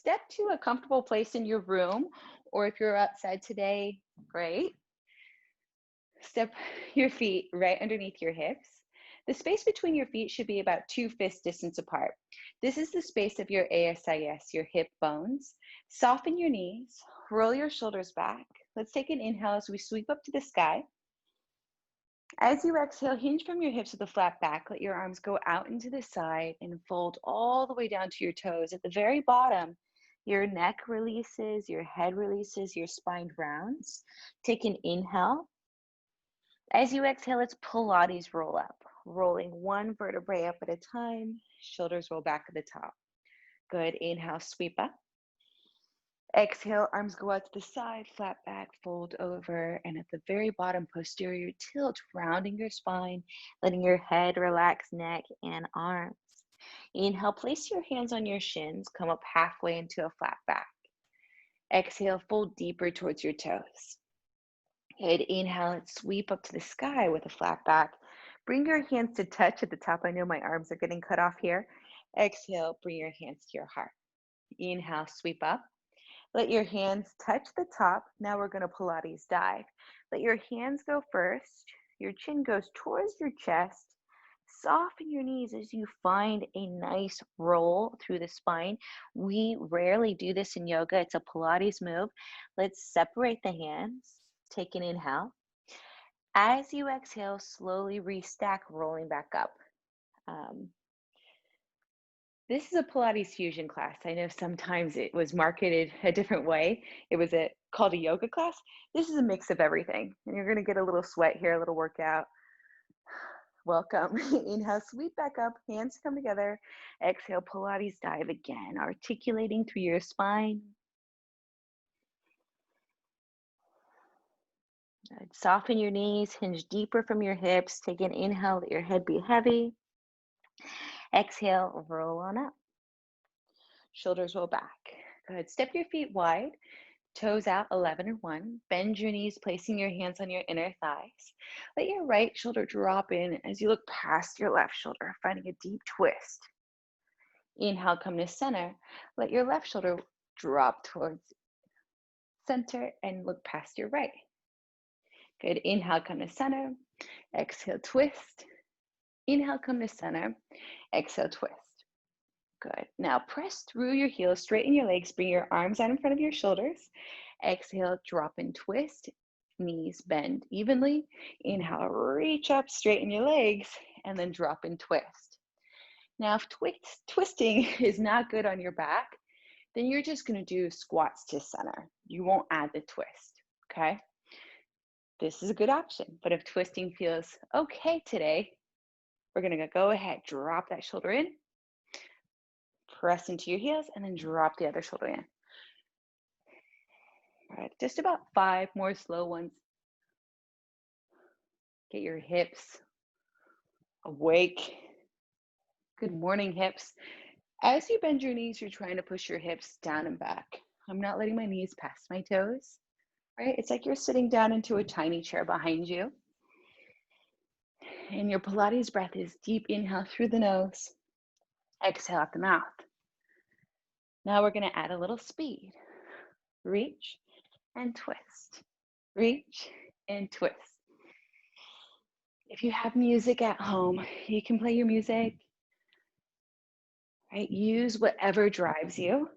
step to a comfortable place in your room, or if you're outside today, great. Step your feet right underneath your hips. The space between your feet should be about 2 fist distance apart. This is the space of your ASIS, your hip bones. Soften your knees, roll your shoulders back. Let's take an inhale as we sweep up to the sky. As you exhale, hinge from your hips with a flat back. Let your arms go out into the side and fold all the way down to your toes. At the very bottom, your neck releases, your head releases, your spine rounds. Take an inhale. As you exhale, it's Pilates roll up, rolling one vertebrae up at a time, shoulders roll back at the top. Good, inhale, sweep up. Exhale, arms go out to the side, flat back, fold over, and at the very bottom, posterior tilt, rounding your spine, letting your head relax, neck and arms. Inhale, place your hands on your shins, come up halfway into a flat back. Exhale, fold deeper towards your toes. Good, inhale, and sweep up to the sky with a flat back. Bring your hands to touch at the top. I know my arms are getting cut off here. Exhale, bring your hands to your heart. Inhale, sweep up. Let your hands touch the top. Now we're going to Pilates dive. Let your hands go first. Your chin goes towards your chest. Soften your knees as you find a nice roll through the spine. We rarely do this in yoga. It's a Pilates move. Let's separate the hands. Take an inhale. As you exhale, slowly restack, rolling back up. This is a Pilates Fusion class. I know sometimes it was marketed a different way. It was called a yoga class. This is a mix of everything. And you're going to get a little sweat here, a little workout. Welcome. Inhale, sweep back up, hands come together. Exhale, Pilates dive again, articulating through your spine. Good. Soften your knees, hinge deeper from your hips. Take an inhale, let your head be heavy. Exhale, roll on up. Shoulders roll back. Good. Step your feet wide, toes out 11 and 1. Bend your knees, placing your hands on your inner thighs. Let your right shoulder drop in as you look past your left shoulder, finding a deep twist. Inhale, come to center. Let your left shoulder drop towards center and look past your right. Good. Inhale, come to center. Exhale, twist. Inhale, come to center. Exhale, twist. Good. Now press through your heels, straighten your legs, bring your arms out in front of your shoulders. Exhale, drop and twist. Knees bend evenly. Inhale, reach up, straighten your legs, and then drop and twist. Now, if twisting is not good on your back, then you're just going to do squats to center. You won't add the twist, okay? This is a good option, but if twisting feels okay today, we're going to go ahead, drop that shoulder in, press into your heels, and then drop the other shoulder in. All right, just about 5 more slow ones. Get your hips awake. Good morning, hips. As you bend your knees, you're trying to push your hips down and back. I'm not letting my knees pass my toes, right? It's like you're sitting down into a tiny chair behind you. And your Pilates breath is deep inhale through the nose, exhale out the mouth. Now we're going to add a little speed. Reach and twist. Reach and twist. If you have music at home, you can play your music. Right? Use whatever drives you.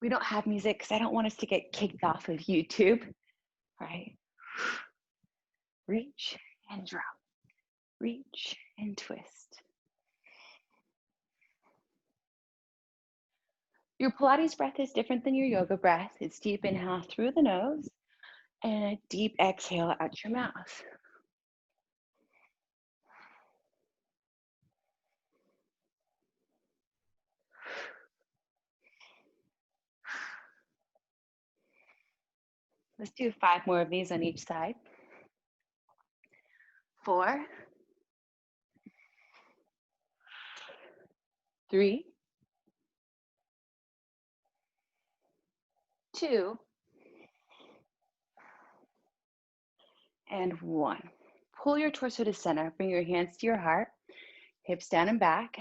We don't have music because I don't want us to get kicked off of YouTube. Right? Reach and drop. Reach and twist. Your Pilates breath is different than your yoga breath. It's deep inhale through the nose and a deep exhale out your mouth. Let's do 5 more of these on each side. 4, 3, 2, and 1. Pull your torso to center. Bring your hands to your heart. Hips down and back.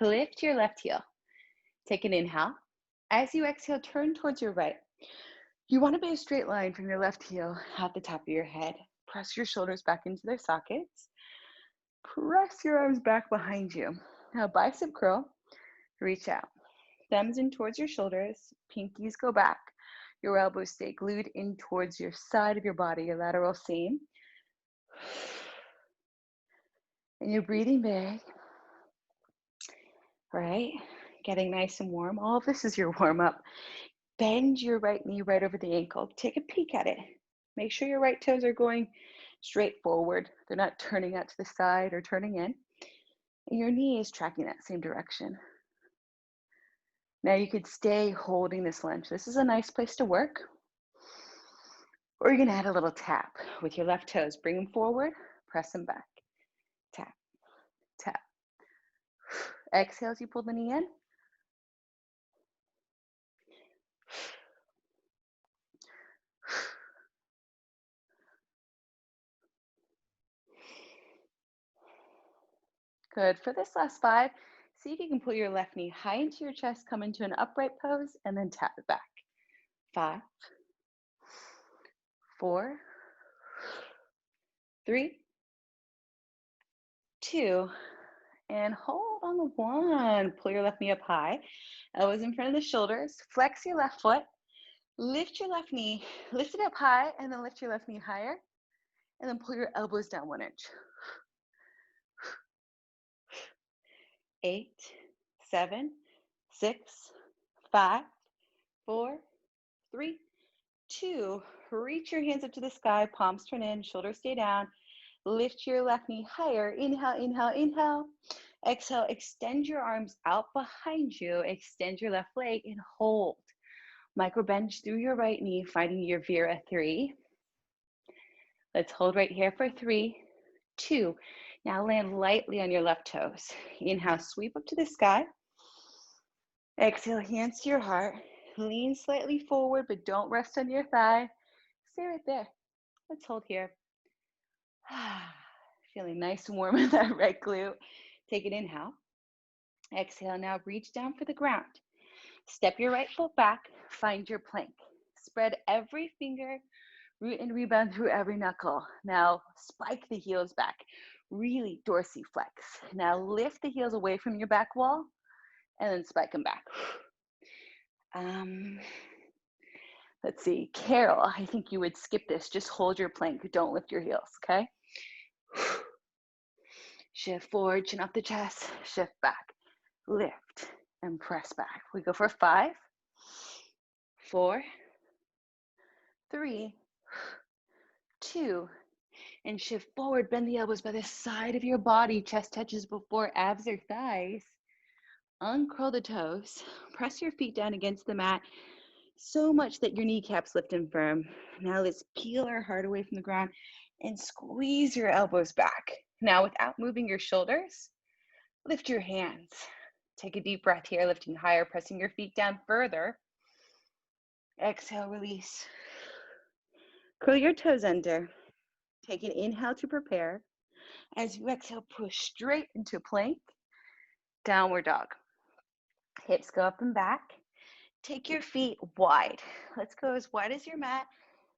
Lift your left heel. Take an inhale. As you exhale, turn towards your right. You want to be a straight line from your left heel at the top of your head. Press your shoulders back into their sockets. Press your arms back behind you. Now, bicep curl, reach out. Thumbs in towards your shoulders, pinkies go back. Your elbows stay glued in towards your side of your body, your lateral seam. And you're breathing big, right? Getting nice and warm. All of this is your warm up. Bend your right knee right over the ankle. Take a peek at it. Make sure your right toes are going straight forward. They're not turning out to the side or turning in. And your knee is tracking that same direction. Now you could stay holding this lunge. This is a nice place to work. Or you're gonna add a little tap with your left toes. Bring them forward, press them back. Tap, tap. Exhale as you pull the knee in. Good. For this last 5, see if you can pull your left knee high into your chest, come into an upright pose, and then tap it back. 5, 4, 3, 2, and hold on the 1. Pull your left knee up high. Elbows in front of the shoulders. Flex your left foot. Lift your left knee. Lift it up high, and then lift your left knee higher. And then pull your elbows down 1 inch. 8, 7, 6, 5, 4, 3, 2. Reach your hands up to the sky, palms turn in, shoulders stay down. Lift your left knee higher. Inhale, inhale, inhale. Exhale, extend your arms out behind you. Extend your left leg and hold. Micro bend through your right knee, finding your Vera 3. Let's hold right here for 3, 2. Now land lightly on your left toes. Inhale, sweep up to the sky. Exhale, hands to your heart. Lean slightly forward, but don't rest on your thigh. Stay right there. Let's hold here. Feeling nice and warm in that right glute. Take an inhale. Exhale, now reach down for the ground. Step your right foot back, find your plank. Spread every finger, root and rebound through every knuckle. Now spike the heels back. Really dorsiflex. Now lift the heels away from your back wall and then spike them back. Let's see, Carol, I think you would skip this. Just hold your plank. Don't lift your heels, okay? Shift forward, chin up the chest, shift back, lift, and press back. We go for 5, 4, 3, 2, and shift forward. Bend the elbows by the side of your body. Chest touches before abs or thighs. Uncurl the toes. Press your feet down against the mat so much that your kneecaps lift and firm. Now let's peel our heart away from the ground and squeeze your elbows back. Now without moving your shoulders, lift your hands. Take a deep breath here, lifting higher, pressing your feet down further. Exhale, release. Curl your toes under. Take an inhale to prepare. As you exhale, push straight into plank, downward dog. Hips go up and back. Take your feet wide. Let's go as wide as your mat.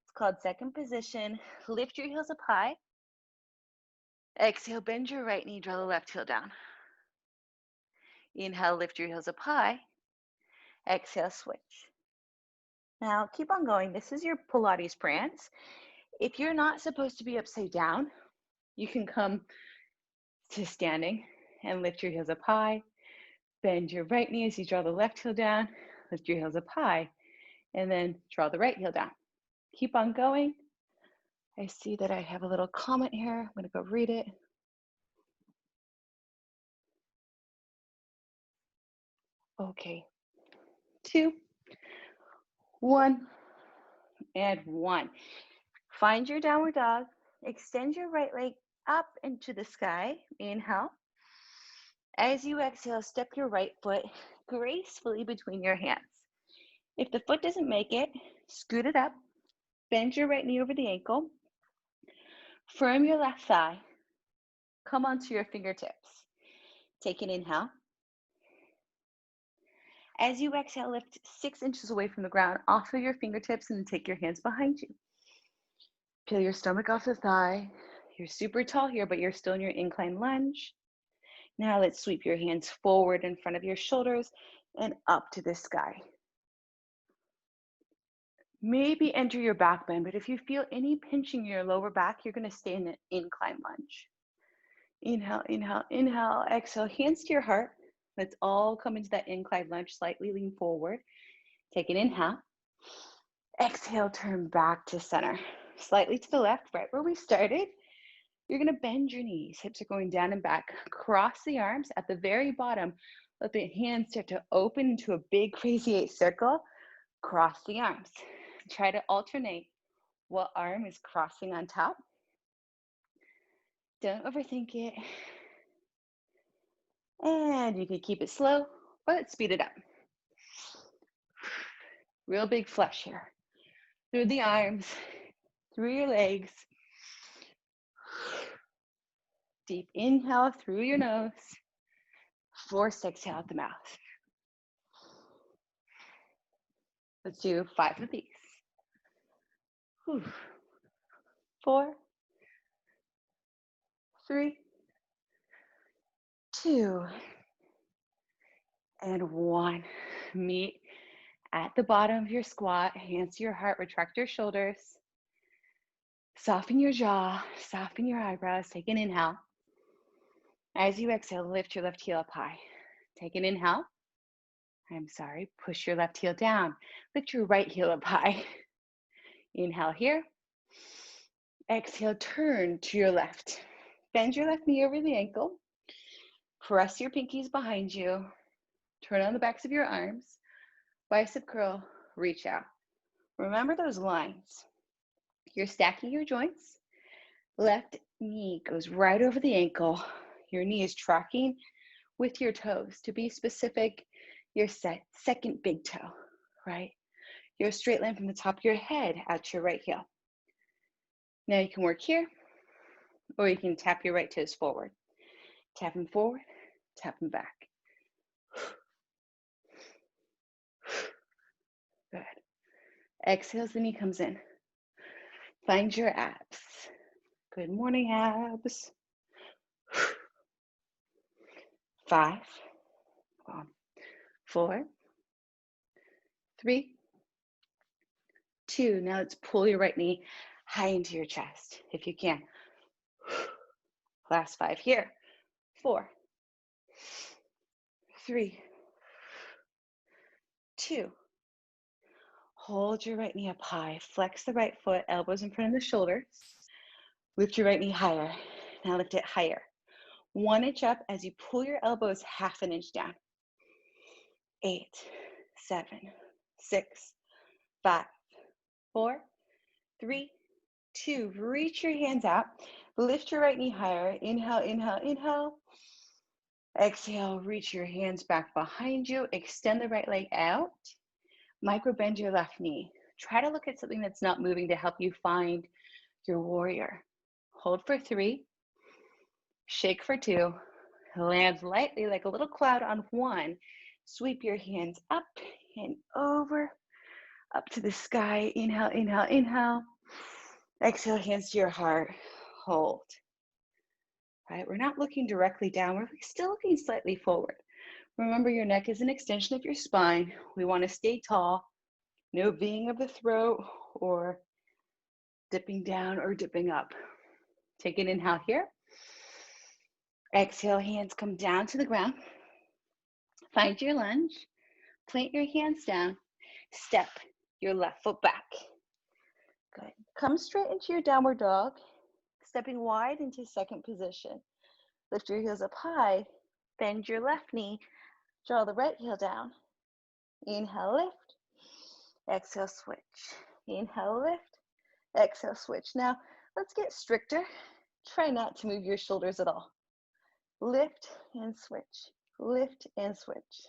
It's called second position. Lift your heels up high. Exhale, bend your right knee, draw the left heel down. Inhale, lift your heels up high. Exhale, switch. Now keep on going. This is your Pilates prance. If you're not supposed to be upside down, you can come to standing and lift your heels up high. Bend your right knee as you draw the left heel down. Lift your heels up high. And then draw the right heel down. Keep on going. I see that I have a little comment here. I'm going to go read it. Okay. 2, 1, and 1. Find your downward dog. Extend your right leg up into the sky. Inhale. As you exhale, step your right foot gracefully between your hands. If the foot doesn't make it, scoot it up. Bend your right knee over the ankle. Firm your left thigh. Come onto your fingertips. Take an inhale. As you exhale, lift 6 inches away from the ground, off of your fingertips, and then take your hands behind you. Peel your stomach off the thigh. You're super tall here, but you're still in your incline lunge. Now let's sweep your hands forward in front of your shoulders and up to the sky. Maybe enter your back bend, but if you feel any pinching in your lower back, you're going to stay in an incline lunge. Inhale, inhale, inhale, exhale, hands to your heart. Let's all come into that incline lunge, slightly lean forward. Take an inhale. Exhale, turn back to center. Slightly to the left, right where we started. You're going to bend your knees. Hips are going down and back. Cross the arms. At the very bottom, let the hands start to open into a big crazy 8 circle. Cross the arms. Try to alternate what arm is crossing on top. Don't overthink it. And you can keep it slow, or let's speed it up. Real big flush here. Through the arms, through your legs. Deep inhale through your nose. Forced exhale out the mouth. Let's do 5 of these. 4, 3, 2, and 1. Meet at the bottom of your squat. Hands to your heart. Retract your shoulders. Soften your jaw. Soften your eyebrows. Take an inhale. As you exhale, lift your left heel up high. Take an inhale. Push your left heel down. Lift your right heel up high. Inhale here. Exhale, turn to your left. Bend your left knee over the ankle. Press your pinkies behind you. Turn on the backs of your arms. Bicep curl, reach out. Remember those lines. You're stacking your joints. Left knee goes right over the ankle. Your knee is tracking with your toes. To be specific, your second big toe, right? You're a straight line from the top of your head out to your right heel. Now you can work here, or you can tap your right toes forward. Tap them forward, tap them back. Good. Exhale as the knee comes in. Find your abs. Good morning, abs. 5, 4, 3, 2. Now let's pull your right knee high into your chest, if you can. Last 5 here. 4, 3, 2. Hold your right knee up high. Flex the right foot, elbows in front of the shoulders. Lift your right knee higher. Now lift it higher. 1 inch up as you pull your elbows half an inch down. 8, 7, 6, 5, 4, 3, 2. Reach your hands out. Lift your right knee higher. Inhale, inhale, inhale. Exhale, reach your hands back behind you. Extend the right leg out. Micro bend your left knee. Try to look at something that's not moving to help you find your warrior. Hold for 3. Shake for 2. Land lightly like a little cloud on 1. Sweep your hands up and over, up to the sky. Inhale, inhale, inhale. Exhale, hands to your heart. Hold. Right, we're not looking directly down. We're still looking slightly forward. Remember, your neck is an extension of your spine. We want to stay tall. No Ving of the throat or dipping down or dipping up. Take an inhale here. Exhale, hands come down to the ground. Find your lunge. Plant your hands down. Step your left foot back. Good. Come straight into your downward dog. Stepping wide into second position. Lift your heels up high. Bend your left knee. Draw the right heel down. Inhale, lift. Exhale, switch. Inhale, lift. Exhale, switch. Now, let's get stricter. Try not to move your shoulders at all. Lift and switch. Lift and switch.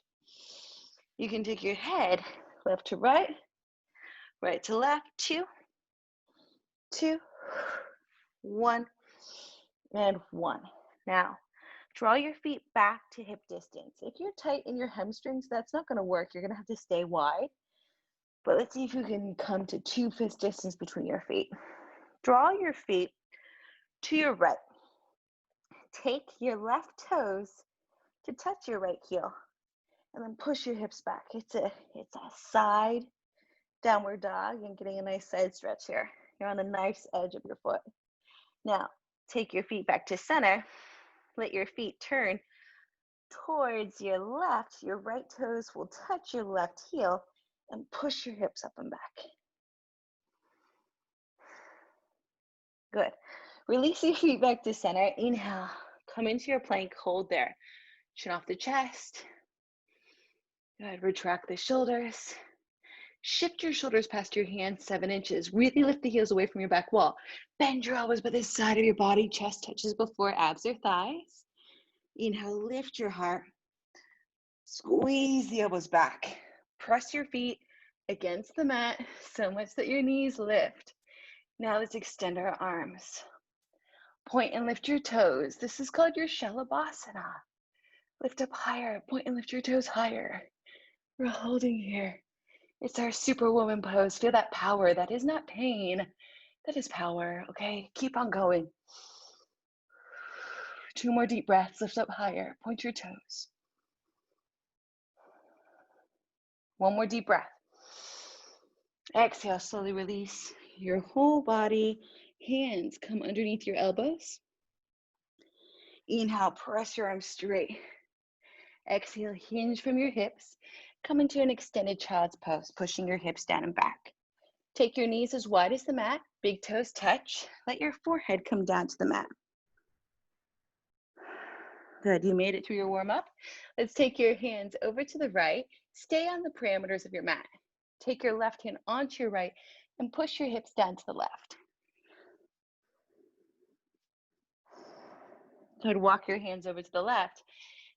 You can take your head left to right, right to left. 2, 2, 1, and 1. Now, Draw your feet back to hip distance. If you're tight in your hamstrings, that's not going to work. You're going to have to stay wide. But let's see if you can come to 2 fist distance between your feet. Draw your feet to your right. Take your left toes to touch your right heel, and then push your hips back. It's a side downward dog and getting a nice side stretch here. You're on a nice edge of your foot. Now, take your feet back to center. Let your feet turn towards your left. Your right toes will touch your left heel and push your hips up and back. Good. Release your feet back to center. Inhale. Come into your plank. Hold there. Chin off the chest. Good. Retract the shoulders. Shift your shoulders past your hands 7 inches. Really lift the heels away from your back wall. Bend your elbows by the side of your body. Chest touches before abs or thighs. Inhale, lift your heart. Squeeze the elbows back. Press your feet against the mat so much that your knees lift. Now let's extend our arms. Point and lift your toes. This is called your Shalabhasana. Lift up higher. Point and lift your toes higher. We're holding here. It's our Superwoman pose. Feel that power. That is not pain. That is power, okay? Keep on going. 2 more deep breaths. Lift up higher. Point your toes. 1 more deep breath. Exhale, slowly release your whole body. Hands come underneath your elbows. Inhale, press your arms straight. Exhale, hinge from your hips. Come into an extended child's pose, pushing your hips down and back. Take your knees as wide as the mat. Big toes touch. Let your forehead come down to the mat. Good, you made it through your warm-up. Let's take your hands over to the right. Stay on the parameters of your mat. Take your left hand onto your right and push your hips down to the left. Good, walk your hands over to the left.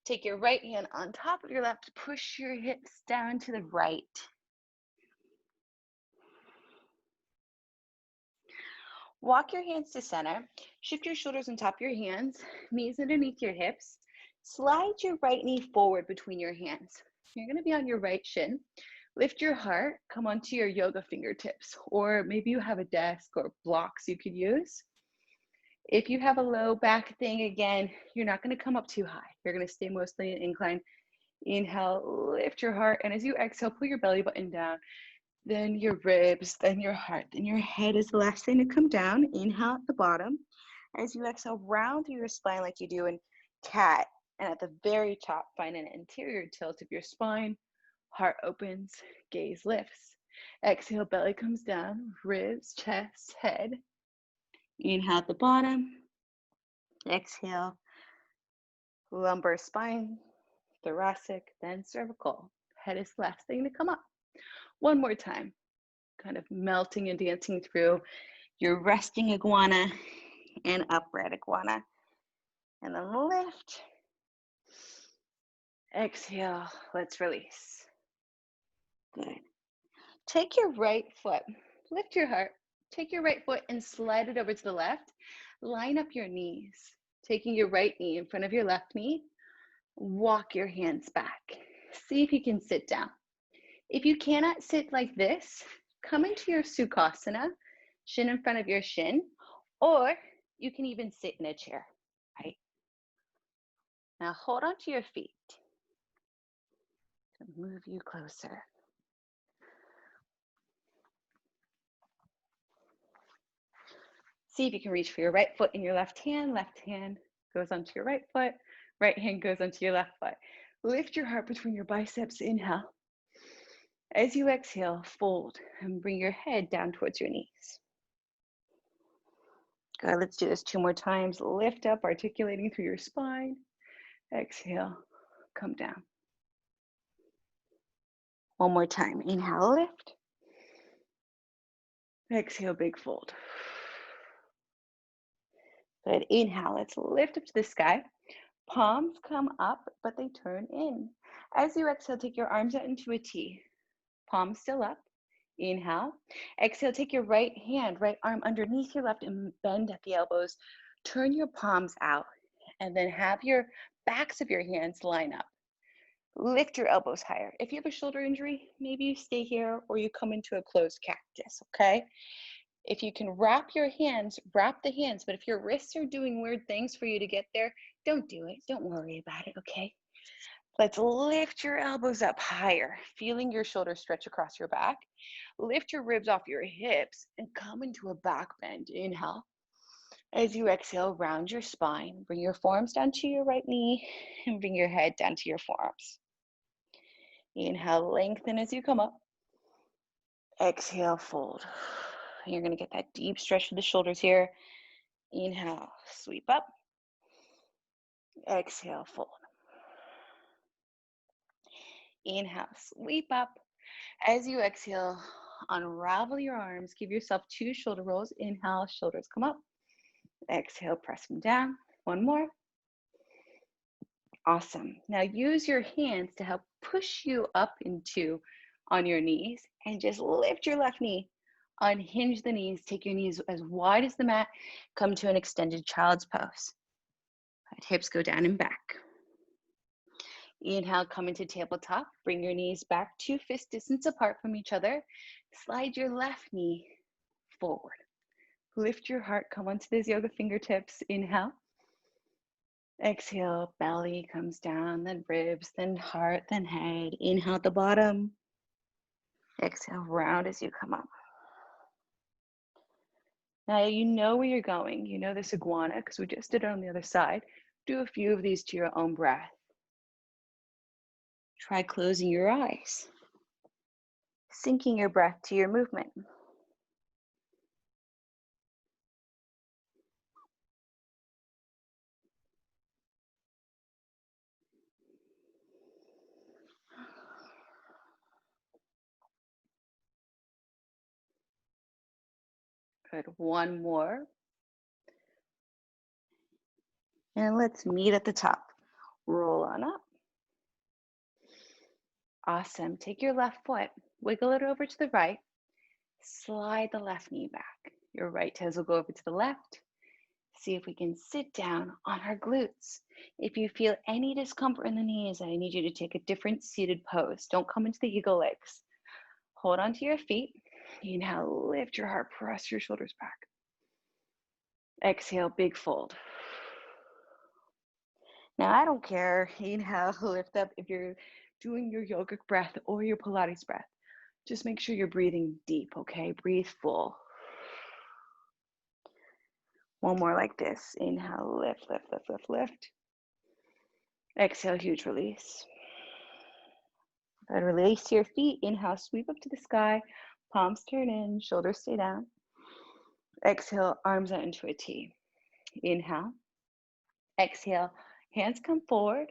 Take your right hand on top of your left, push your hips down to the right. Walk your hands to center. Shift your shoulders on top of your hands, knees underneath your hips. Slide your right knee forward between your hands. You're going to be on your right shin. Lift your heart, come onto your yoga fingertips, or maybe you have a desk or blocks you could use. If you have a low back thing, again, you're not going to come up too high. You're going to stay mostly in incline. Inhale, lift your heart, and as you exhale, pull your belly button down. Then your ribs, then your heart, then your head is the last thing to come down. Inhale at the bottom. As you exhale, round through your spine like you do in cat. And at the very top, find an anterior tilt of your spine. Heart opens, gaze lifts. Exhale, belly comes down, ribs, chest, head. Inhale at the bottom. Exhale, lumbar spine, thoracic, then cervical. Head is the last thing to come up. 1 more time, kind of melting and dancing through your resting iguana and upright iguana. And then lift. Exhale, let's release. Good. Take your right foot, lift your heart, take your right foot and slide it over to the left. Line up your knees, taking your right knee in front of your left knee. Walk your hands back. See if you can sit down. If you cannot sit like this, come into your Sukhasana, shin in front of your shin, or you can even sit in a chair, right? Now hold on to your feet. Move you closer. See if you can reach for your right foot in your left hand goes onto your right foot, right hand goes onto your left foot. Lift your heart between your biceps, inhale. As you exhale, fold and bring your head down towards your knees. Good, let's do this 2 more times. Lift up, articulating through your spine. Exhale, come down. 1 more time, inhale, lift. Exhale, big fold. Good, inhale, let's lift up to the sky. Palms come up, but they turn in. As you exhale, take your arms out into a T. Palms still up. Inhale. Exhale, take your right hand, right arm underneath your left and bend at the elbows. Turn your palms out. And then have your backs of your hands line up. Lift your elbows higher. If you have a shoulder injury, maybe you stay here or you come into a closed cactus, okay? If you can wrap the hands, but if your wrists are doing weird things for you to get there, don't do it. Don't worry about it, okay? Let's lift your elbows up higher, feeling your shoulders stretch across your back. Lift your ribs off your hips and come into a back bend. Inhale. As you exhale, round your spine. Bring your forearms down to your right knee and bring your head down to your forearms. Inhale, lengthen as you come up. Exhale, fold. You're going to get that deep stretch of the shoulders here. Inhale, sweep up. Exhale, fold. Inhale, sweep up. As you exhale, unravel your arms. Give yourself 2 shoulder rolls. Inhale, shoulders come up. Exhale, press them down. One more. Awesome. Now use your hands to help push you up into on your knees and just lift your left knee. Unhinge the knees. Take your knees as wide as the mat. Come to an extended child's pose. Hips go down and back. Inhale, come into tabletop. Bring your knees back 2 fist distance apart from each other. Slide your left knee forward. Lift your heart. Come onto those yoga fingertips. Inhale. Exhale, belly comes down, then ribs, then heart, then head. Inhale at the bottom. Exhale, round as you come up. Now you know where you're going. You know this iguana because we just did it on the other side. Do a few of these to your own breath. Try closing your eyes. Syncing your breath to your movement. Good, one more. And let's meet at the top. Roll on up. Awesome. Take your left foot, wiggle it over to the right. Slide the left knee back. Your right toes will go over to the left. See if we can sit down on our glutes. If you feel any discomfort in the knees, I need you to take a different seated pose. Don't come into the eagle legs. Hold on to your feet. Inhale, lift your heart, press your shoulders back. Exhale, big fold. Now, I don't care. Inhale, lift up if you're doing your yogic breath or your Pilates breath. Just make sure you're breathing deep, okay? Breathe full. One more like this. Inhale, lift, lift, lift, lift, lift. Exhale, huge release. Good, release your feet. Inhale, sweep up to the sky. Palms turn in, shoulders stay down. Exhale, arms out into a T. Inhale. Exhale, hands come forward.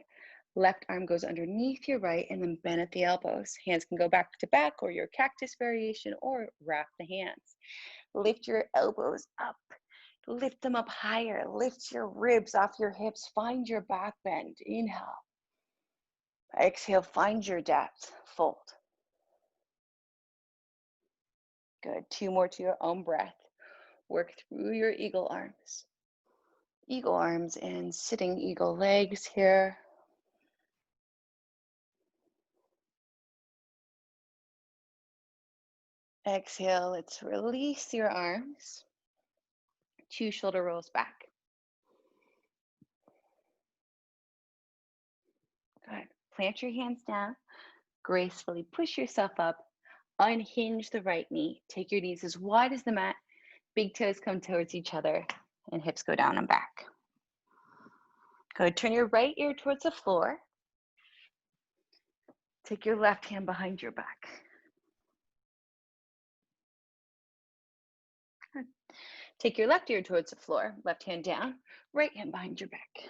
Left arm goes underneath your right and then bend at the elbows. Hands can go back to back or your cactus variation or wrap the hands. Lift your elbows up. Lift them up higher. Lift your ribs off your hips. Find your back bend. Inhale. Exhale, find your depth. Fold. Good. 2 more to your own breath. Work through your eagle arms. Eagle arms and sitting eagle legs here. Exhale, let's release your arms. 2 shoulder rolls back. Good. Plant your hands down. Gracefully push yourself up. Unhinge the right knee. Take your knees as wide as the mat. Big toes come towards each other and hips go down and back. Good. Turn your right ear towards the floor. Take your left hand behind your back. Good. Take your left ear towards the floor. Left hand down. Right hand behind your back.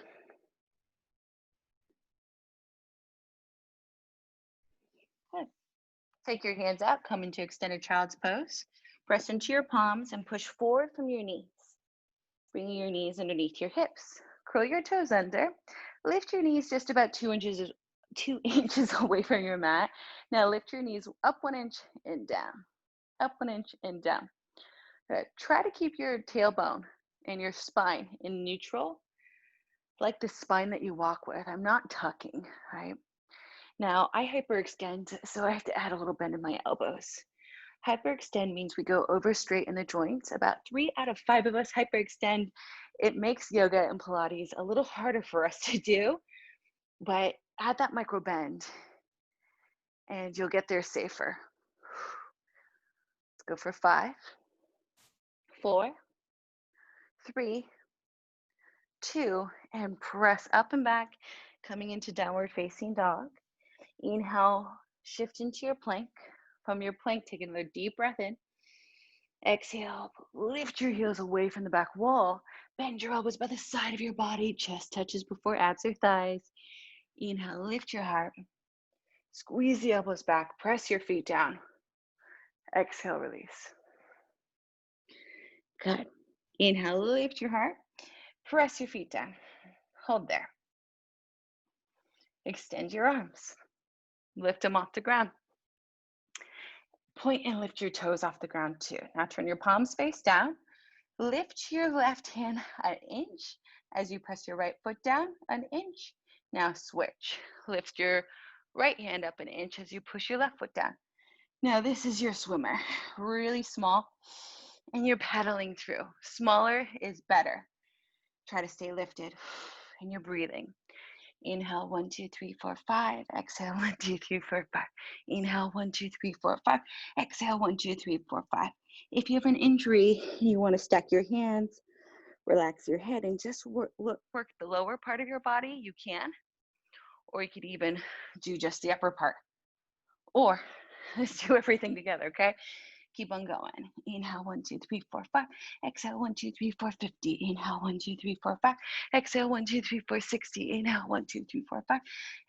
Good. Take your hands out. Come into extended child's pose. Press into your palms and push forward from your knees. Bringing your knees underneath your hips. Curl your toes under. Lift your knees just about 2 inches away from your mat. Now lift your knees up 1 inch and down. Up 1 inch and down. Good. Try to keep your tailbone and your spine in neutral. like the spine that you walk with. I'm not tucking, right? Now, I hyperextend, so I have to add a little bend in my elbows. Hyperextend means we go over straight in the joints. About 3 out of 5 of us hyperextend. It makes yoga and Pilates a little harder for us to do, but add that micro bend and you'll get there safer. Let's go for 5, 4, 3, 2, and press up and back, coming into downward facing dog. Inhale, shift into your plank. From your plank, take another deep breath in. Exhale, lift your heels away from the back wall. Bend your elbows by the side of your body. Chest touches before abs or thighs. Inhale, lift your heart. Squeeze the elbows back. Press your feet down. Exhale, release. Good. Inhale, lift your heart. Press your feet down. Hold there. Extend your arms. Lift them off the ground. Point and lift your toes off the ground too. Now turn your palms face down. Lift your left hand an inch as you press your right foot down, an inch. Now switch. Lift your right hand up an inch as you push your left foot down. Now this is your swimmer, really small, and you're pedaling through. Smaller is better. Try to stay lifted, and you're breathing. Inhale, 1, 2, 3, 4, 5. Exhale, 1, 2, 3, 4, 5. Inhale, 1, 2, 3, 4, 5. Exhale, 1, 2, 3, 4, 5. If you have an injury, you want to stack your hands, relax your head, and just work the lower part of your body, you can. Or you could even do just the upper part. Or let's do everything together, okay? Keep on going. Inhale, 1, 2, 3, 4, 5. Exhale, 1, 2, 3, 4, 50. Inhale, 1, 2, 3, 4, 5. Exhale, 1, 2, 3, 4, 60. Inhale, 1, 2, 3, 4, 5.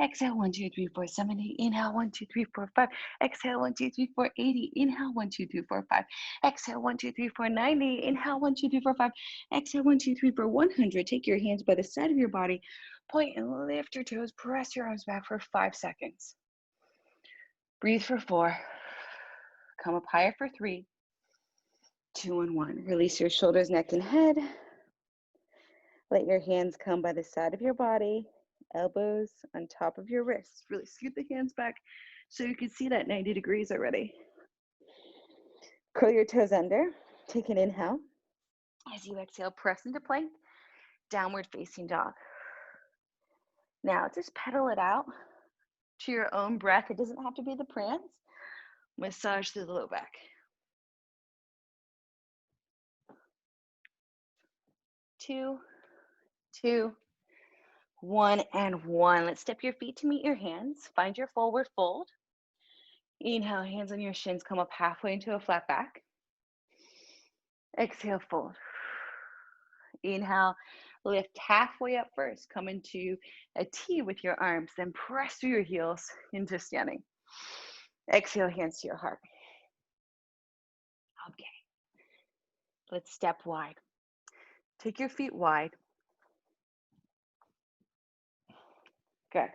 Exhale, 1, 2, 3, 4, 70. Inhale, 1, 2, 3, 4, 5. Exhale, 1, 2, 3, 4, 80. Inhale, 1, 2, 3, 4, 5. Exhale, 1, 2, 3, 4, 90. Inhale, 1, 2, 3, 4, 5. Exhale, 1, 2, 3, 4, 100. Take your hands by the side of your body. Point and lift your toes. Press your arms back for 5 seconds. Breathe for 4. Come up higher for 3, 2, and 1. Release your shoulders, neck, and head. Let your hands come by the side of your body, elbows on top of your wrists. Really scoot the hands back so you can see that 90 degrees already. Curl your toes under. Take an inhale. As you exhale, press into plank, downward facing dog. Now just pedal it out to your own breath. It doesn't have to be the prance. Massage through the low back. 2, 2, 1, and 1. Let's step your feet to meet your hands. Find your forward fold. Inhale, hands on your shins, come up halfway into a flat back. Exhale, fold. Inhale, lift halfway up first. Come into a T with your arms, then press through your heels into standing. Exhale, hands to your heart. Okay. Let's step wide. Take your feet wide. Good.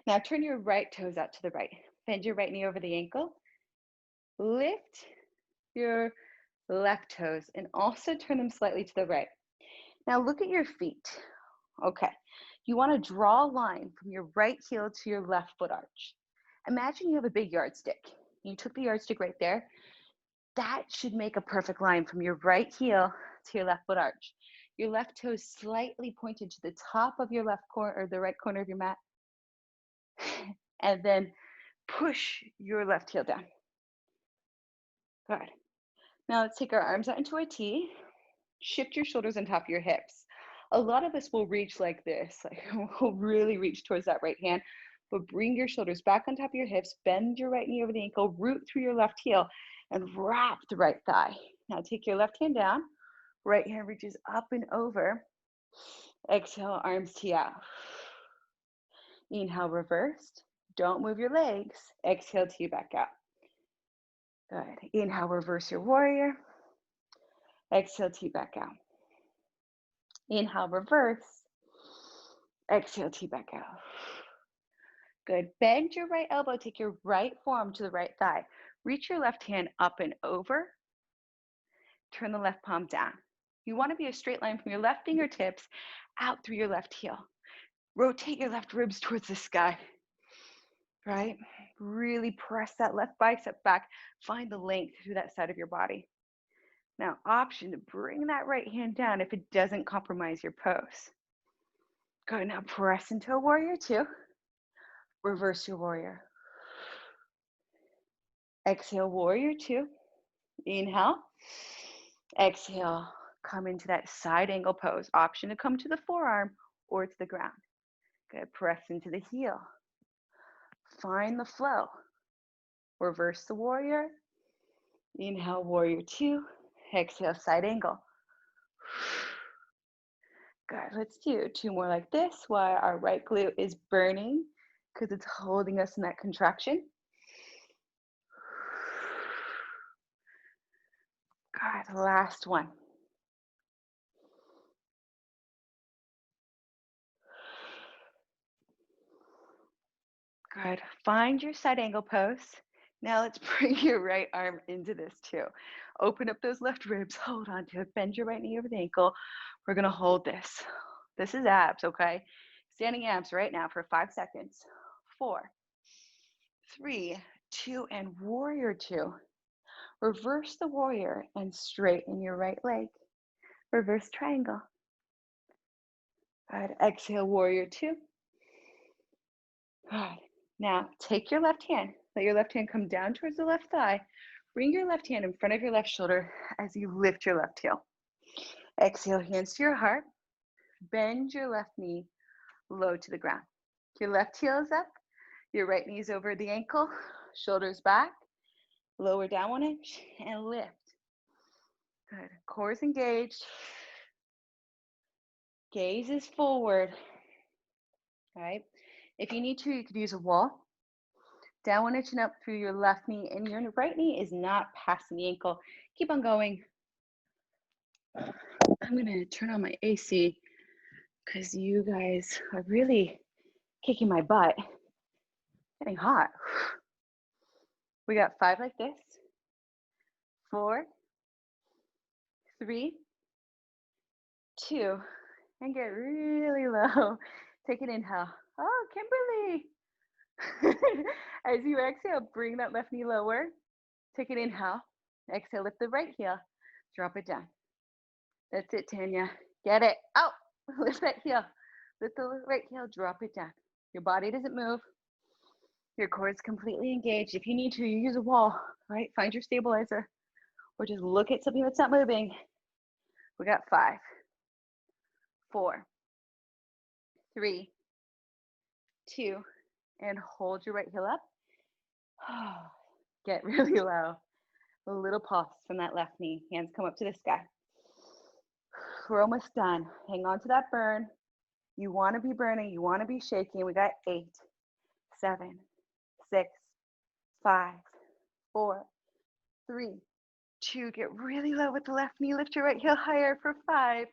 Now turn your right toes out to the right. Bend your right knee over the ankle. Lift your left toes and also turn them slightly to the right. Now look at your feet. Okay. You want to draw a line from your right heel to your left foot arch. Imagine you have a big yardstick. You took the yardstick right there. That should make a perfect line from your right heel to your left foot arch. Your left toe is slightly pointed to the top of your left corner or the right corner of your mat. And then push your left heel down. Good. Now let's take our arms out into a T. Shift your shoulders on top of your hips. A lot of us will reach like this, like we'll really reach towards that right hand, but bring your shoulders back on top of your hips, bend your right knee over the ankle, root through your left heel, and wrap the right thigh. Now take your left hand down, right hand reaches up and over. Exhale, arms tee out. Inhale, reversed. Don't move your legs. Exhale, tee back out. Good. Inhale, reverse your warrior. Exhale, tee back out. Inhale, reverse. Exhale, tee back out. Good. Bend your right elbow. Take your right forearm to the right thigh. Reach your left hand up and over. Turn the left palm down. You want to be a straight line from your left fingertips out through your left heel. Rotate your left ribs towards the sky, right? Really press that left bicep back. Find the length through that side of your body. Now, option to bring that right hand down if it doesn't compromise your pose. Good, now press into a warrior two. Reverse your warrior. Exhale, warrior two. Inhale. Exhale, come into that side angle pose. Option to come to the forearm or to the ground. Good, press into the heel. Find the flow. Reverse the warrior. Inhale, warrior two. Exhale, side angle. Good, let's do two more like this while our right glute is burning because it's holding us in that contraction. Good, last one. Good, find your side angle pose. Now let's bring your right arm into this too. Open up those left ribs, hold on to it, bend your right knee over the ankle. We're gonna hold this. This is abs, okay? Standing abs right now for 5 seconds. 4, 3, 2, and warrior two. Reverse the warrior and straighten your right leg. Reverse triangle. Good, exhale, warrior two. Good. Now take your left hand, let your left hand come down towards the left thigh. Bring your left hand in front of your left shoulder as you lift your left heel. Exhale, hands to your heart. Bend your left knee low to the ground. Your left heel is up, your right knee is over the ankle, shoulders back, lower down 1 inch and lift. Good, core is engaged. Gaze is forward. All right, if you need to, you could use a wall. Down 1 inch and up through your left knee, and your right knee is not past the ankle. Keep on going. I'm gonna turn on my AC because you guys are really kicking my butt. Getting hot. We got 5 like this. 4, 3, 2, and get really low. Take an inhale. Oh, Kimberly. As you exhale, bring that left knee lower. Take an inhale. Exhale, lift the right heel. Drop it down. That's it, Tanya. Get it out. Lift that heel. Lift the right heel, drop it down. Your body doesn't move. Your core is completely engaged. If you need to, you use a wall, right? Find your stabilizer or just look at something that's not moving. We got 5, 4, 3, 2, and hold your right heel up. Get really low. A little pulse from that left knee. Hands come up to the sky. We're almost done. Hang on to that burn. You want to be burning. You want to be shaking. We got 8, 7, 6, 5, 4, 3, 2. Get really low with the left knee. Lift your right heel higher for 5,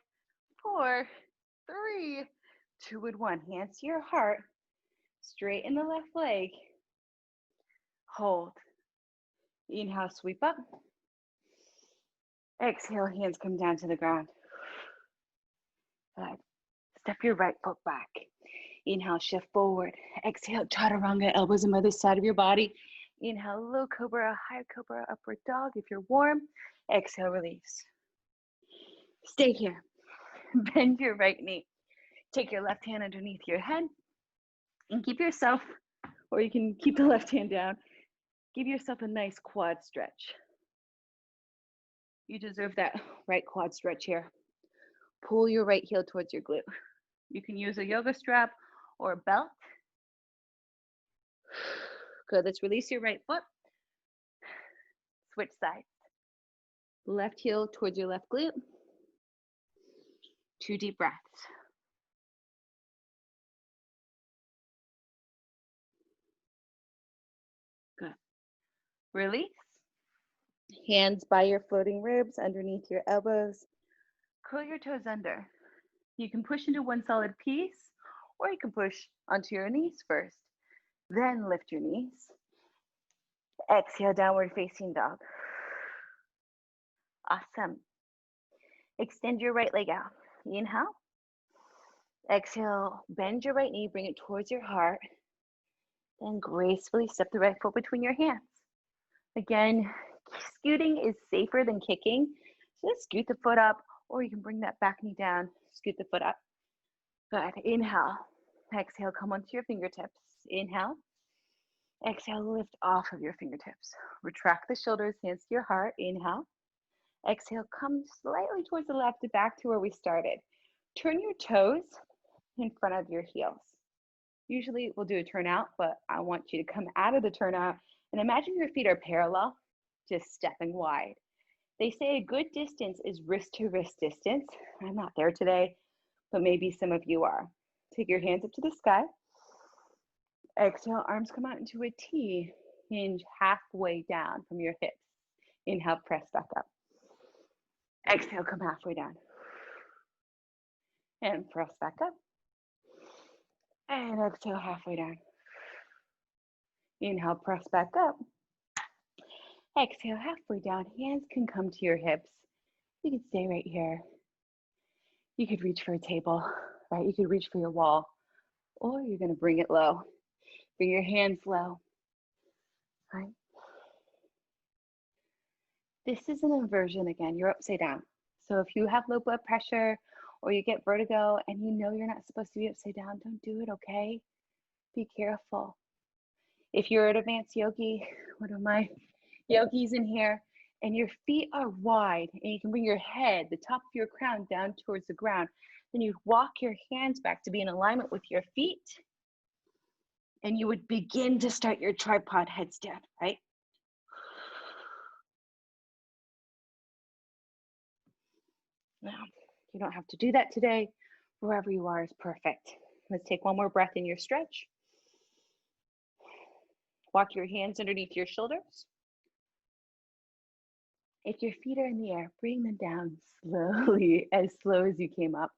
4, 3, 2, and 1. Hands to your heart. Straighten the left leg. Hold. Inhale, sweep up. Exhale, hands come down to the ground. Good. Step your right foot back. Inhale, shift forward. Exhale, chaturanga, elbows on the other side of your body. Inhale, low cobra, high cobra, upward dog if you're warm. Exhale, release. Stay here. Bend your right knee. Take your left hand underneath your head and keep yourself, or you can keep the left hand down. Give yourself a nice quad stretch. You deserve that right quad stretch here. Pull your right heel towards your glute. You can use a yoga strap or a belt. Good, let's release your right foot. Switch sides. Left heel towards your left glute. 2 deep breaths. Good. Release. Hands by your floating ribs underneath your elbows. Curl your toes under. You can push into one solid piece, or you can push onto your knees first. Then lift your knees. Exhale, downward facing dog. Awesome. Extend your right leg out. Inhale. Exhale, bend your right knee, bring it towards your heart. Then gracefully step the right foot between your hands. Again, scooting is safer than kicking. So just scoot the foot up, or you can bring that back knee down, scoot the foot up. Good. Inhale. Exhale, come onto your fingertips. Inhale. Exhale, lift off of your fingertips. Retract the shoulders, hands to your heart. Inhale. Exhale, come slightly towards the left, back to where we started. Turn your toes in front of your heels. Usually we'll do a turnout, but I want you to come out of the turnout and imagine your feet are parallel, just stepping wide. They say a good distance is wrist to wrist distance. I'm not there today, but maybe some of you are. Take your hands up to the sky. Exhale, arms come out into a T. Hinge halfway down from your hips. Inhale, press back up. Exhale, come halfway down. And press back up. And exhale, halfway down. Inhale, press back up. Exhale, halfway down. Hands can come to your hips. You can stay right here. You could reach for a table, right? You could reach for your wall, or you're gonna bring it low. Bring your hands low, right? This is an inversion again. You're upside down. So if you have low blood pressure or you get vertigo and you know you're not supposed to be upside down, don't do it, okay? Be careful. If you're an advanced yogi, one of my yogis in here, and your feet are wide and you can bring your head, the top of your crown down towards the ground, then you walk your hands back to be in alignment with your feet, and you would begin to start your tripod headstand, right? Now, you don't have to do that today. Wherever you are is perfect. Let's take one more breath in your stretch. Walk your hands underneath your shoulders. If your feet are in the air, bring them down slowly, as slow as you came up.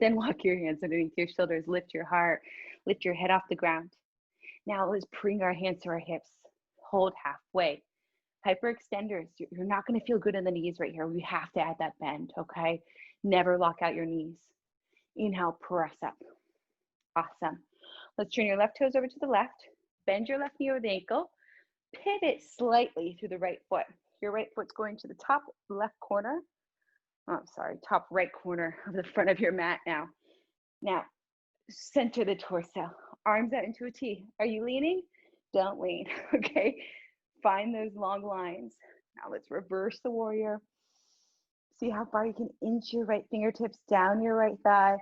Then walk your hands underneath your shoulders, lift your heart, lift your head off the ground. Now let's bring our hands to our hips. Hold halfway. Hyperextenders, you're not gonna feel good in the knees right here. We have to add that bend, okay? Never lock out your knees. Inhale, press up. Awesome. Let's turn your left toes over to the left. Bend your left knee over the ankle. Pivot slightly through the right foot. Your right foot's going to the top left corner. Oh, I'm sorry, top right corner of the front of your mat now. Now, center the torso. Arms out into a T. Are you leaning? Don't lean, okay? Find those long lines. Now let's reverse the warrior. See how far you can inch your right fingertips down your right thigh.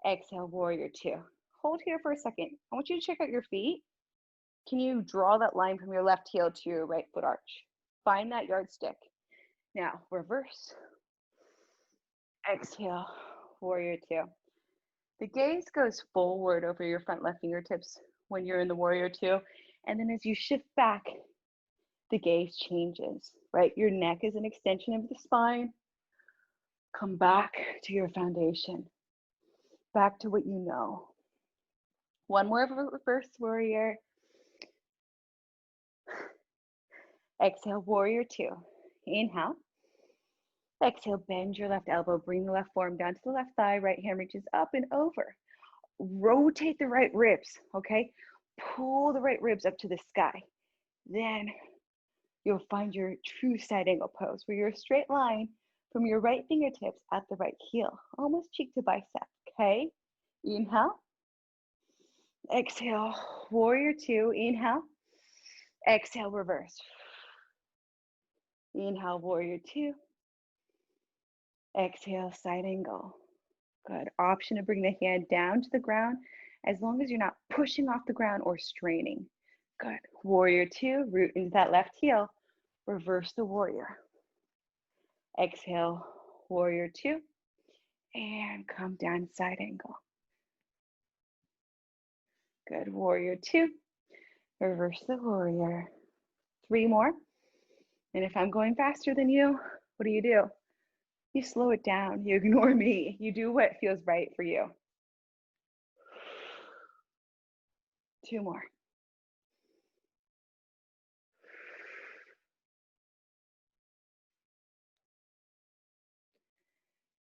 Exhale, warrior two. Hold here for a second. I want you to check out your feet. Can you draw that line from your left heel to your right foot arch? Find that yardstick. Now, reverse. Exhale, warrior two. The gaze goes forward over your front left fingertips when you're in the warrior two. And then as you shift back, the gaze changes, right? Your neck is an extension of the spine. Come back to your foundation, back to what you know. One more reverse warrior. Exhale, warrior two. Inhale. Exhale, bend your left elbow, bring the left forearm down to the left thigh, right hand reaches up and over. Rotate the right ribs, okay? Pull the right ribs up to the sky. Then you'll find your true side angle pose where you're a straight line from your right fingertips at the right heel, almost cheek to bicep, okay? Inhale. Exhale, warrior two. Inhale. Exhale, reverse. Inhale, warrior two. Exhale, side angle. Good. Option to bring the hand down to the ground as long as you're not pushing off the ground or straining. Good. Warrior two, root into that left heel. Reverse the warrior. Exhale, warrior two. And come down, side angle. Good. Warrior two. Reverse the warrior. Three more. And if I'm going faster than you, what do? You slow it down. You ignore me. You do what feels right for you. Two more.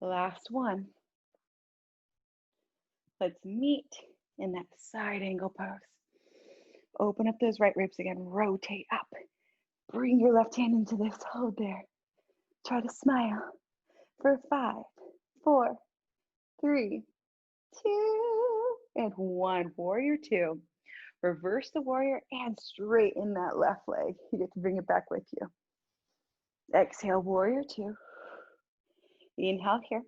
The last one. Let's meet in that side angle pose. Open up those right ribs again, rotate up. Bring your left hand into this, hold there. Try to smile for 5, 4, 3, 2, and 1. Warrior 2. Reverse the warrior and straighten that left leg. You get to bring it back with you. Exhale, warrior 2. Inhale here.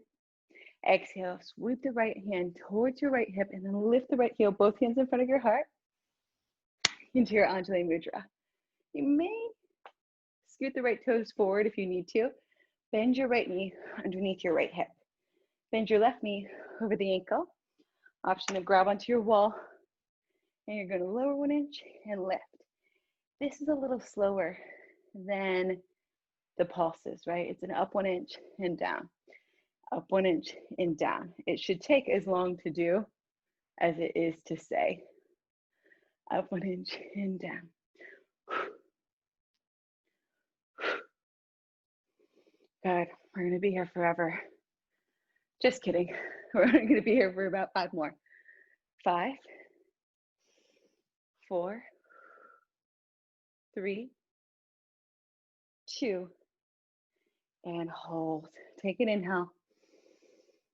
Exhale, sweep the right hand towards your right hip and then lift the right heel, both hands in front of your heart, into your Anjali Mudra. You may scoot the right toes forward if you need to. Bend your right knee underneath your right hip. Bend your left knee over the ankle. Option to grab onto your wall. And you're going to lower 1 inch and lift. This is a little slower than the pulses, right? It's an up 1 inch and down. Up 1 inch and down. It should take as long to do as it is to say. Up 1 inch and down. Good. We're going to be here forever. Just kidding. We're only going to be here for about 5 more. 5, 4, 3, 2, and hold. Take an inhale.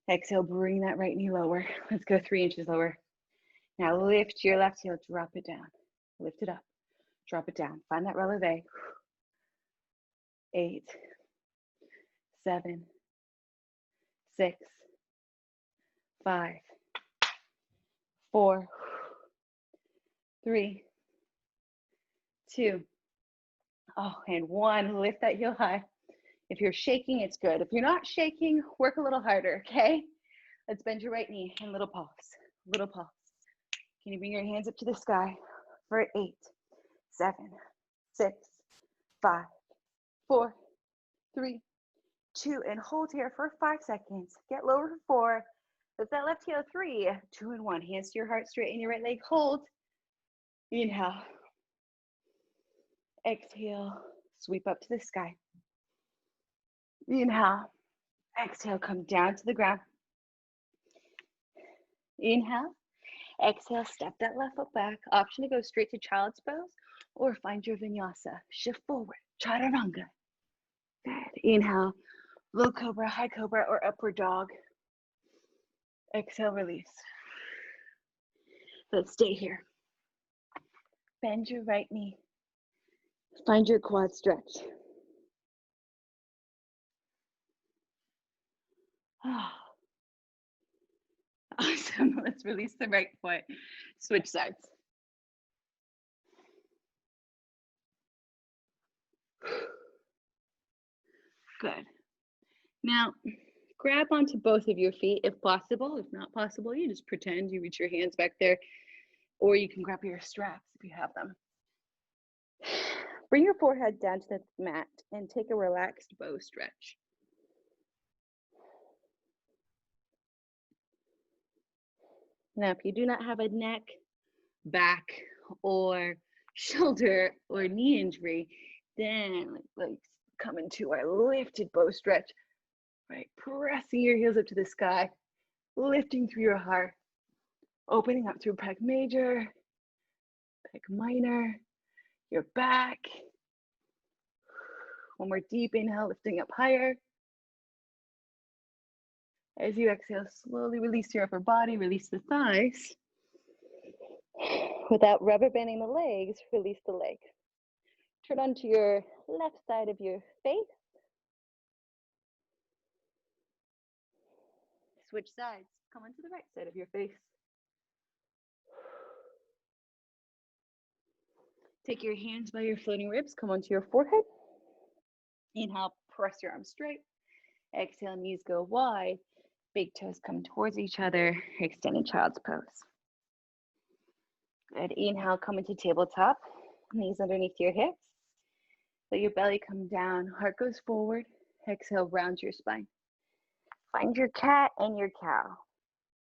Exhale, bring that right knee lower. Let's go 3 inches lower. Now lift your left heel, drop it down. Lift it up, drop it down. Find that releve. 8, 7, 6, 5, 4, 3, 2, and 1. Lift that heel high. If you're shaking, it's good. If you're not shaking, work a little harder, okay? Let's bend your right knee and little pulse, little pulse. Can you bring your hands up to the sky for 8, 7, 6, 5, 4, 3, 2, and hold here for 5 seconds. Get lower for 4. Lift that left heel, 3, 2, and 1. Hands to your heart, straighten your right leg, hold. Inhale. Exhale, sweep up to the sky. Inhale. Exhale, come down to the ground. Inhale. Exhale, step that left foot back. Option to go straight to child's pose or find your vinyasa. Shift forward, chaturanga. Good. Inhale, low cobra, high cobra, or upward dog. Exhale, release. Let's stay here. Bend your right knee. Find your quad stretch. Awesome. Let's release the right foot. Switch sides. Good. Now, grab onto both of your feet if possible. If not possible, you just pretend you reach your hands back there, or you can grab your straps if you have them. Bring your forehead down to the mat and take a relaxed bow stretch. Now, if you do not have a neck, back, or shoulder or knee injury, then let's come into our lifted bow stretch, right? Pressing your heels up to the sky, lifting through your heart, opening up through pec major, pec minor, your back. One more deep inhale, lifting up higher. As you exhale, slowly release your upper body, release the thighs. Without rubber banding the legs, release the leg. Turn onto your left side of your face. Switch sides. Come onto the right side of your face. Take your hands by your floating ribs. Come onto your forehead. Inhale, press your arms straight. Exhale, knees go wide. Big toes come towards each other. Extend in child's pose. Good. Inhale, come into tabletop. Knees underneath your hips. Let your belly come down. Heart goes forward. Exhale, round your spine. Find your cat and your cow.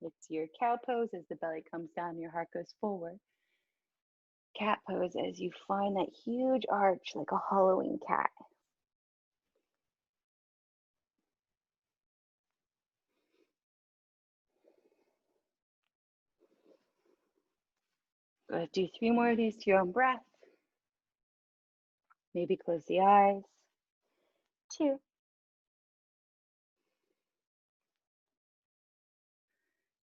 It's your cow pose as the belly comes down, your heart goes forward. Cat pose as you find that huge arch like a hollowing cat. Good. Do 3 more of these to your own breath. Maybe close the eyes. 2.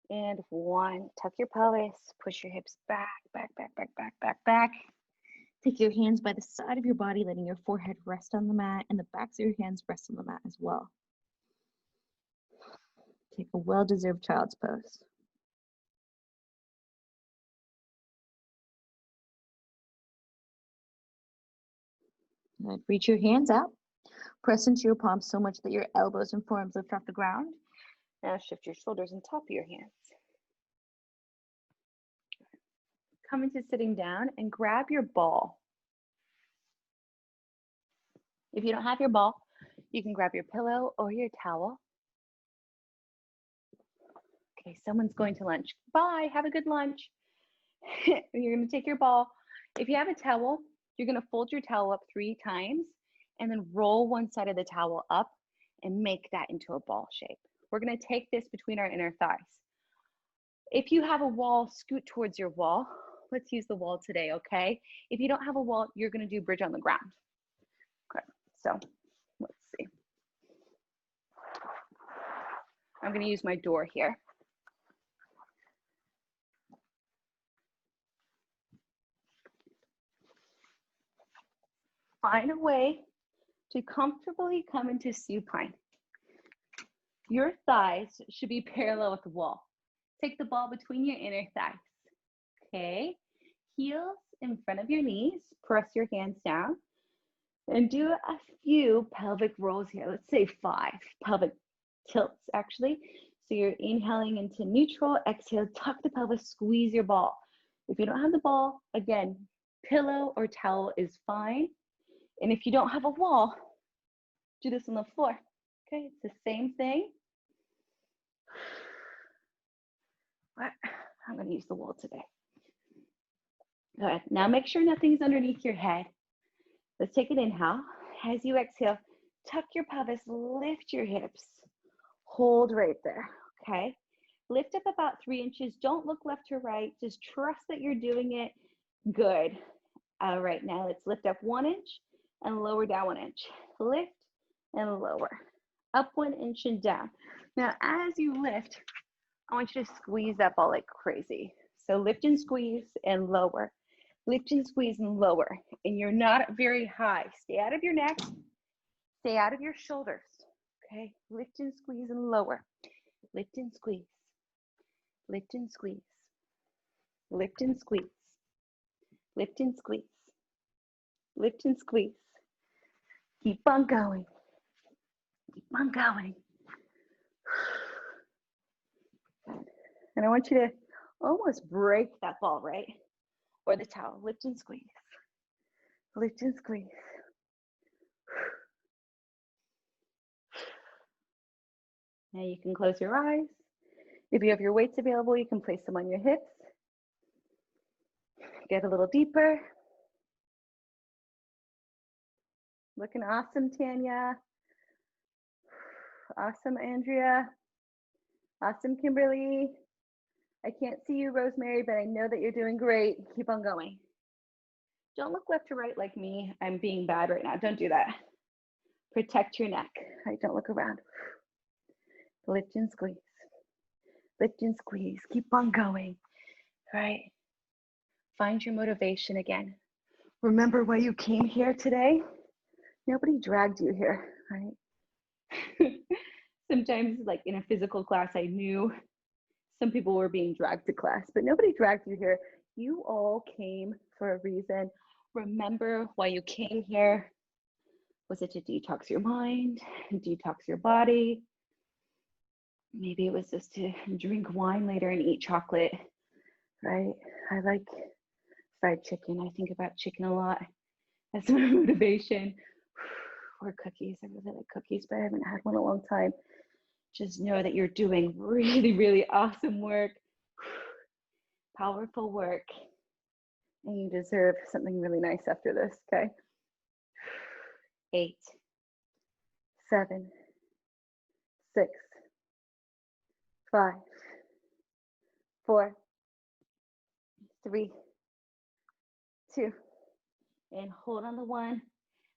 And 1. Tuck your pelvis. Push your hips back, back, back, back, back, back, back. Take your hands by the side of your body, letting your forehead rest on the mat and the backs of your hands rest on the mat as well. Take a well-deserved child's pose. Good. Reach your hands out. Press into your palms so much that your elbows and forearms lift off the ground. Now shift your shoulders on top of your hands. Come into sitting down and grab your ball. If you don't have your ball, you can grab your pillow or your towel. Okay, someone's going to lunch. Bye, have a good lunch. You're gonna take your ball. If you have a towel, you're gonna fold your towel up 3 times and then roll one side of the towel up and make that into a ball shape. We're gonna take this between our inner thighs. If you have a wall, scoot towards your wall. Let's use the wall today, okay? If you don't have a wall, you're gonna do bridge on the ground. Okay, so let's see. I'm gonna use my door here. Find a way to comfortably come into supine. Your thighs should be parallel with the wall. Take the ball between your inner thighs. Okay, heels in front of your knees, press your hands down, and do a few pelvic rolls here. Let's say 5 pelvic tilts, actually. So you're inhaling into neutral, exhale, tuck the pelvis, squeeze your ball. If you don't have the ball, again, pillow or towel is fine. And if you don't have a wall, do this on the floor. Okay, it's the same thing. But I'm going to use the wall today. Good. Now make sure nothing's underneath your head. Let's take an inhale. As you exhale, tuck your pelvis, lift your hips. Hold right there, okay? Lift up about 3 inches. Don't look left or right. Just trust that you're doing it. Good. All right, now let's lift up 1 inch and lower down 1 inch. Lift and lower. Up 1 inch and down. Now, as you lift, I want you to squeeze that ball like crazy. So lift and squeeze and lower. Lift and squeeze and lower. And you're not very high. Stay out of your neck. Stay out of your shoulders. Okay, lift and squeeze and lower. Lift and squeeze. Lift and squeeze. Lift and squeeze. Lift and squeeze. Lift and squeeze. Keep on going. Keep on going. And I want you to almost break that ball, right? Or the towel. Lift and squeeze. Lift and squeeze. Now you can close your eyes. If you have your weights available, you can place them on your hips. Get a little deeper. Looking awesome, Tanya. Awesome, Andrea. Awesome, Kimberly. I can't see you, Rosemary, but I know that you're doing great. Keep on going. Don't look left to right like me. I'm being bad right now. Don't do that. Protect your neck. Right, don't look around. Lift and squeeze. Lift and squeeze. Keep on going. Right. Find your motivation again. Remember why you came here today? Nobody dragged you here, right? Sometimes, like in a physical class, I knew some people were being dragged to class, but nobody dragged you here. You all came for a reason. Remember why you came here. Was it to detox your mind, detox your body? Maybe it was just to drink wine later and eat chocolate, right? I like fried chicken. I think about chicken a lot. That's my motivation. Or cookies. I really like cookies, but I haven't had one in a long time. Just know that you're doing really, really awesome work, powerful work, and you deserve something really nice after this, okay? 8, 7, 6, 5, 4, 3, 2, and hold on the 1.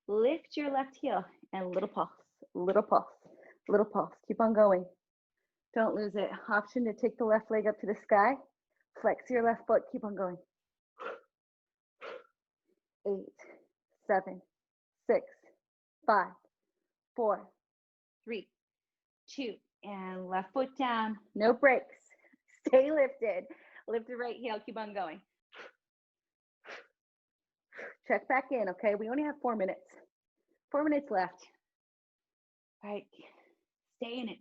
Lift your left heel and little pulse, little pulse, little pulse. Keep on going. Don't lose it. Option to take the left leg up to the sky. Flex your left foot. Keep on going. 8, 7, 6, 5, 4, 3, 2, and left foot down. No breaks. Stay lifted. Lift the right heel. Keep on going. Check back in, okay? We only have 4 minutes. 4 minutes left. All right. Stay in it.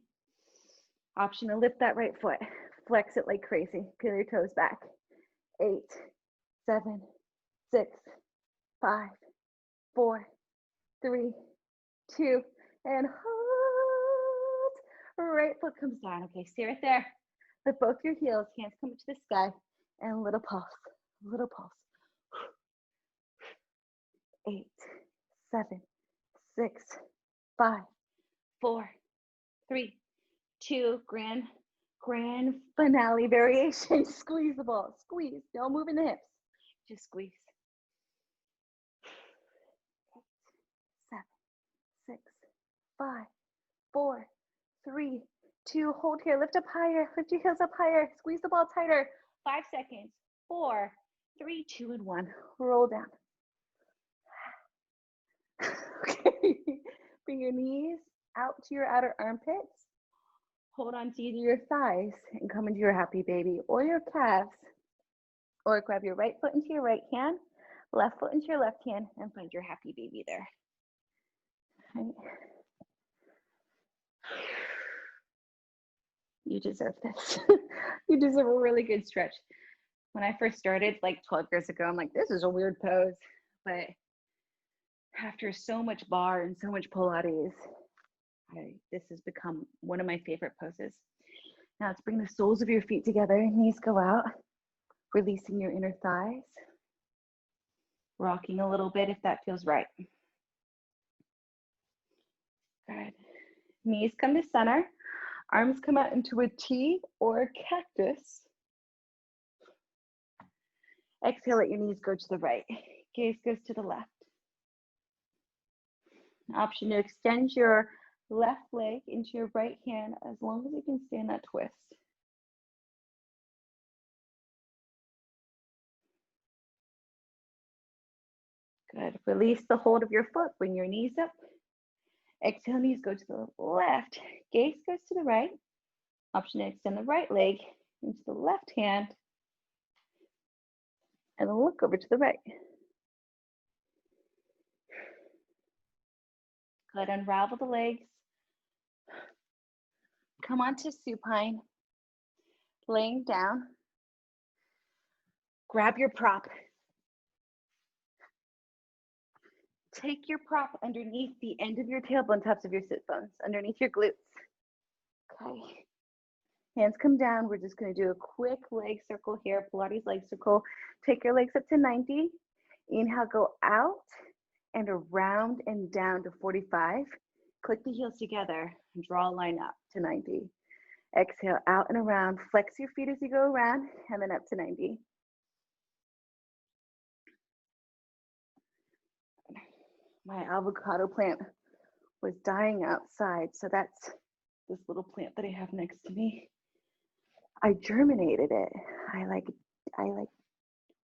Option to lift that right foot. Flex it like crazy. Peel your toes back. 8, 7, 6, 5, 4, 3, 2, and hold. Right foot comes down. Okay, stay right there. Lift both your heels. Hands come up to the sky. And little pulse. Little pulse. 8, 7, 6, 5, 4, 3, 2, grand finale variation. Squeeze the ball. Squeeze. Don't move in the hips. Just squeeze. 8, 7, 6, 5, 4, 3, 2. Hold here. Lift up higher. Lift your heels up higher. Squeeze the ball tighter. 5 seconds. 4, 3, 2, and 1. Roll down. Okay. Bring your knees out to your outer armpits. Hold on to either your thighs and come into your happy baby or your calves. Or grab your right foot into your right hand, left foot into your left hand, and find your happy baby there. Right. You deserve this. You deserve a really good stretch. When I first started like 12 years ago, I'm like, this is a weird pose. But after so much bar and so much Pilates, this has become one of my favorite poses. Now let's bring the soles of your feet together. Knees go out, releasing your inner thighs. Rocking a little bit if that feels right. Good. Knees come to center. Arms come out into a T or a cactus. Exhale, let your knees go to the right. Gaze goes to the left. Option to extend your left leg into your right hand as long as you can stay in that twist. Good. Release the hold of your foot. Bring your knees up. Exhale, knees go to the left. Gaze goes to the right. Option to extend the right leg into the left hand. And then look over to the right. Good. Unravel the legs. Come onto supine. Laying down. Grab your prop. Take your prop underneath the end of your tailbone, tops of your sit bones, underneath your glutes. Okay. Hands come down. We're just going to do a quick leg circle here, Pilates leg circle. Take your legs up to 90. Inhale, go out and around and down to 45. Click the heels together and draw a line up to 90. Exhale, out and around. Flex your feet as you go around and then up to 90. My avocado plant was dying outside, so that's this little plant that I have next to me. I germinated it. I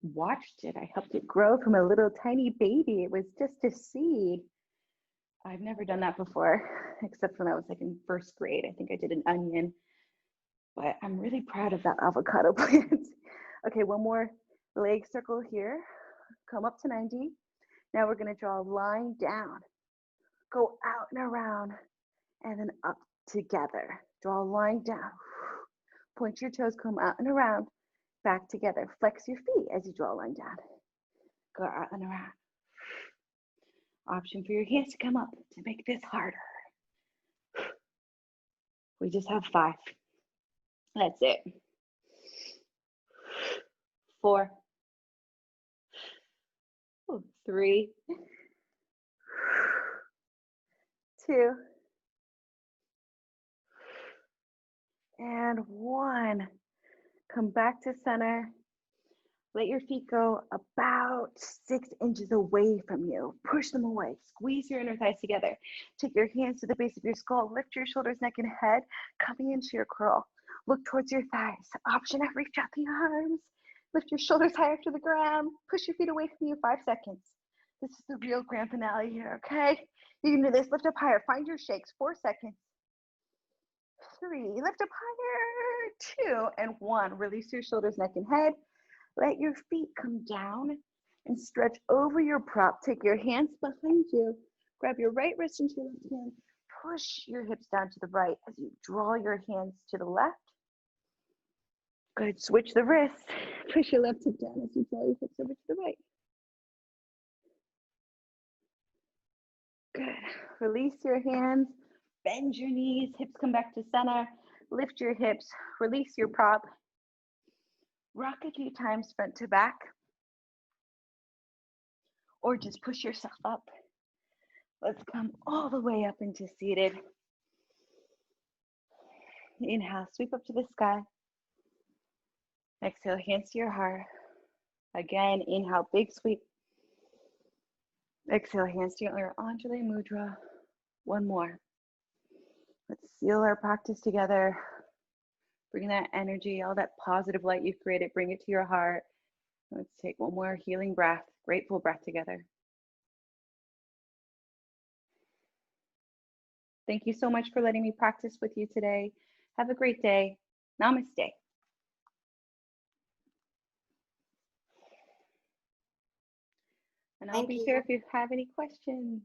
watched it. I helped it grow from a little tiny baby. It was just a seed. I've never done that before, except when I was like in first grade. I think I did an onion, but I'm really proud of that avocado plant. Okay, one more leg circle here. Come up to 90. Now we're going to draw a line down. Go out and around, and then up together. Draw a line down. Point your toes, come out and around, back together. Flex your feet as you draw a line down. Go out and around. Option for your hands to come up to make this harder. We just have 5. That's it. 4, 3, 2, and 1. Come back to center. Let your feet go about 6 inches away from you. Push them away. Squeeze your inner thighs together. Take your hands to the base of your skull. Lift your shoulders, neck, and head, coming into your curl. Look towards your thighs. Option F, reach out the arms. Lift your shoulders higher to the ground. Push your feet away from you, 5 seconds. This is the real grand finale here, okay? You can do this. Lift up higher. Find your shakes. 4 seconds. 3. Lift up higher. 2 and 1. Release your shoulders, neck, and head. Let your feet come down and stretch over your prop. Take your hands behind you. Grab your right wrist into your left hand. Push your hips down to the right as you draw your hands to the left. Good. Switch the wrist. Push your left hip down as you draw your hips over to the right. Good. Release your hands. Bend your knees. Hips come back to center. Lift your hips. Release your prop. Rock a few times front to back. Or just push yourself up. Let's come all the way up into seated. Inhale, sweep up to the sky. Exhale, hands to your heart. Again, inhale, big sweep. Exhale, hands to your Anjali Mudra. One more. Let's seal our practice together. Bring that energy, all that positive light you've created, bring it to your heart. Let's take one more healing breath, grateful breath together. Thank you so much for letting me practice with you today. Have a great day. Namaste. And I'll be here if you have any questions.